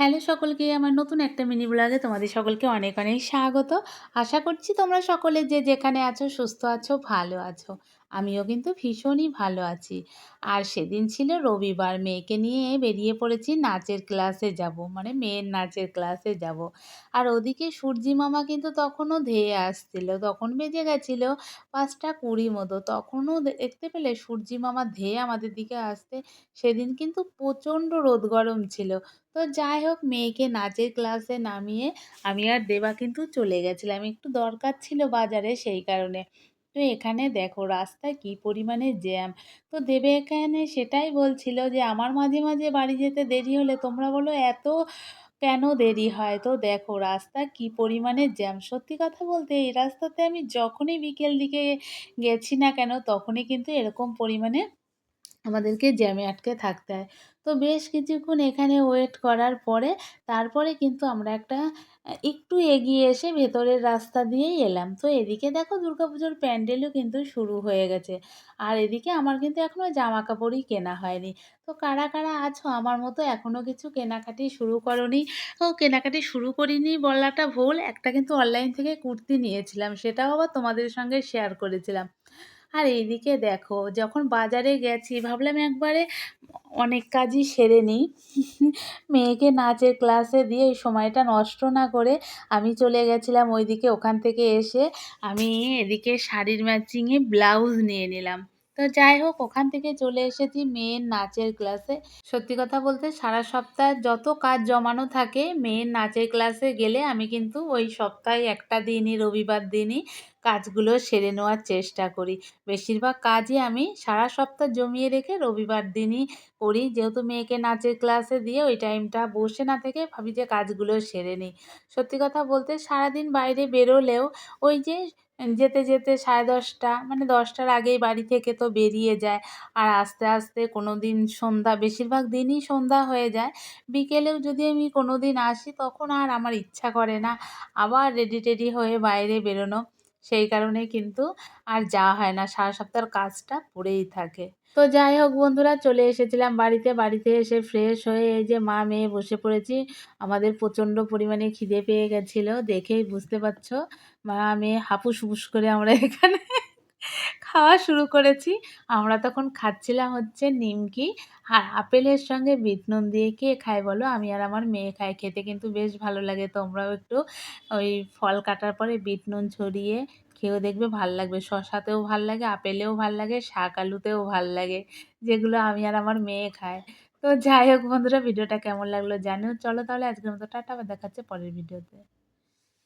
Hello সকলকে আমার নতুন একটা মিনি ব্লগে তোমাদের সকলকে অনেক অনেক স্বাগত। আশা করছি তোমরা সকলে যে যেখানে আছো সুস্থ আছো, ভালো আছো। আমিও কিন্তু ভীষণই ভালো আছি। আর সেদিন ছিল রবিবার, মেয়েকে নিয়ে বেরিয়ে পড়েছি নাচের ক্লাসে যাব, মানে মেয়ের নাচের ক্লাসে যাব। আর ওদিকে সূর্যি মামা কিন্তু তখনও ধেয়ে আসছিল, তখন বেজে গেছিল 5টা 20 মতো। তখনও দেখতে পেলে সূর্যি মামা ধেয়ে আমাদের দিকে আসতে। সেদিন কিন্তু প্রচণ্ড রোদ গরম ছিল। তো যাই হোক, মেয়েকে নাচের ক্লাসে নামিয়ে আমি আর দেবা কিন্তু চলে গেছিলাম, একটু দরকার ছিল বাজারে, সেই কারণে। তো এখানে দেখো রাস্তায় কি পরিমাণে জ্যাম। তো দেবে এখানে সেটাই বলছিল যে আমার মাঝে মাঝে বাড়ি যেতে দেরি হলে তোমরা বলো এত কেন দেরি হয়। তো দেখো রাস্তা কি পরিমাণে জ্যাম। সত্যি কথা বলতে এই রাস্তাতে আমি যখনই বিকেল দিকে গেছি না কেন তখনই কিন্তু এরকম পরিমাণে আমাদেরকে জ্যামে আটকে থাকতে হয়। তো বেশ কিছুক্ষণ এখানে ওয়েট করার পরে তারপরে কিন্তু আমরা একটা একটু এগিয়ে এসে ভেতরের রাস্তা দিয়েই এলাম। তো এদিকে দেখো দুর্গাপুজোর প্যান্ডেলও কিন্তু শুরু হয়ে গেছে। আর এদিকে আমার কিন্তু এখনও জামা কাপড়ই কেনা হয়নি। তো কারা কারা আছো আমার মতো এখনও কিছু কেনাকাটি শুরু করোনি? ও কেনাকাটি শুরু করিনি বলাটা ভুল। একটা কিন্তু অনলাইন থেকে কুর্তি নিয়েছিলাম, সেটাও আবার তোমাদের সঙ্গে শেয়ার করেছিলাম। আর এইদিকে দেখো যখন বাজারে গেছি ভাবলাম একবারে অনেক কাজই সেরে নিই। মেয়েকে নাচের ক্লাসে দিয়ে ওই সময়টা নষ্ট না করে আমি চলে গেছিলাম ওইদিকে। ওখান থেকে এসে আমি এদিকে শাড়ির ম্যাচিংয়ে ব্লাউজ নিয়ে নিলাম। তো যাই হোক, ওখান থেকে চলে এসেছি মেয়ের নাচের ক্লাসে। সত্যি কথা বলতে সারা সপ্তাহে যত কাজ জমানো থাকে মেয়ের নাচের ক্লাসে গেলে আমি কিন্তু ওই সপ্তাহে একটা দিনই, রবিবার দিনই কাজগুলো সেরে নেওয়ার চেষ্টা করি। বেশিরভাগ কাজই আমি সারা সপ্তাহ জমিয়ে রেখে রবিবার দিনই করি, যেহেতু মেয়েকে নাচের ক্লাসে দিয়ে ওই টাইমটা বসে না থেকে ভাবি যে কাজগুলো সেরে নিই। সত্যি কথা বলতে সারাদিন বাইরে বেরোলেও ওই যে যেতে যেতে 10:30, মানে 10টার আগেই বাড়ি থেকে তো বেরিয়ে যায়। আর আস্তে আস্তে কোনো দিন সন্ধ্যা, বেশিরভাগ দিনই সন্ধ্যা হয়ে যায়। বিকেলেও যদি আমি কোনো দিন আসি তখন আর আমার ইচ্ছা করে না আবার রেডি টেডি হয়ে বাইরে বেরোনো। সেই কারণে কিন্তু আর যাওয়া হয় না, সারা সপ্তাহের কাজটা পড়েই থাকে। তো যাই হোক বন্ধুরা, চলে এসেছিলাম বাড়িতে। বাড়িতে এসে ফ্রেশ হয়ে এই যে মা মেয়ে বসে পড়েছি। আমাদের প্রচণ্ড পরিমাণে খিদে পেয়ে গেছিলো, দেখেই বুঝতে পারছো। মা মেয়ে হাপুস হুপুস করে আমরা এখানে খাওয়া শুরু করেছি। আমরা তখন খাচ্ছিলাম হচ্ছে নিমকি আর আপেলের সঙ্গে বিট নুন দিয়ে। কে খায় বলো? আমি আর আমার মেয়ে খাই। খেতে কিন্তু বেশ ভালো লাগে। তোমরাও একটু ওই ফল কাটার পরে বিট নুন ছড়িয়ে খেয়েও দেখবে ভাল লাগবে। শসাতেও ভাল লাগে, আপেলেও ভাল লাগে, শাক আলুতেও ভাল লাগে, যেগুলো আমি আর আমার মেয়ে খায়। তো যাই হোক বন্ধুরা, ভিডিওটা কেমন লাগলো জানিও। চলো তাহলে আজকের মতো টাটা, আবার দেখা হচ্ছে পরের ভিডিওতে।